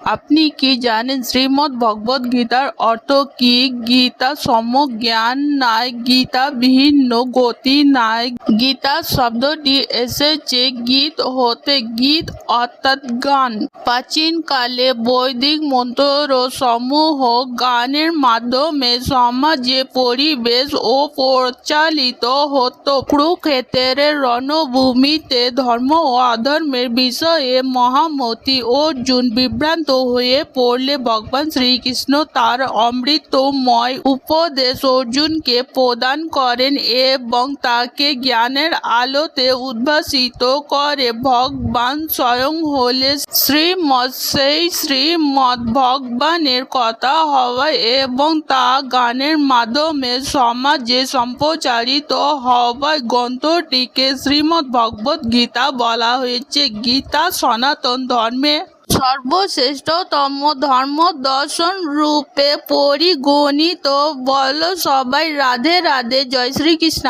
আপনি কি জানেন শ্রীমদ্ ভগবদ গীতার অর্থ কি? গীতা সম্যক জ্ঞান নাই, গীতা ভিন্ন গতি নাই। গীতা শব্দটি এসেছে গীত হতে, গীত অর্থাৎ গান। প্রাচীনকালে বৈদিক মন্ত্র সমূহ গানের মাধ্যমে সমাজে পরিবেশ ও পরিচালিত হতো। কুরুক্ষেত্রের রণভূমিতে ধর্ম ও অধর্মের বিষয়ে মহামতি অর্জুন বিভ্রান্ত হয়ে পড়লে ভগবান শ্রীকৃষ্ণ তার অমৃতময় উপদেশ অর্জুনকে প্রদান করেন এবং তাকে জ্ঞানের আলোতে উদ্ভাসিত করে। ভগবান স্বয়ং হলে শ্রীমৎ। সেই শ্রীমৎ ভগবানের কথা হওয়ায় এবং তা গানের মাধ্যমে সমাজে সম্প্রচারিত হওয়ায় গ্রন্থটিকে শ্রীমদ্ ভগবদ গীতা বলা হয়েছে। গীতা সনাতন ধর্মে সর্বশ্রেষ্ঠতম ধর্মদর্শন রূপে পরিগণিত। বলো সবাই রাধে রাধে, জয় শ্রীকৃষ্ণ।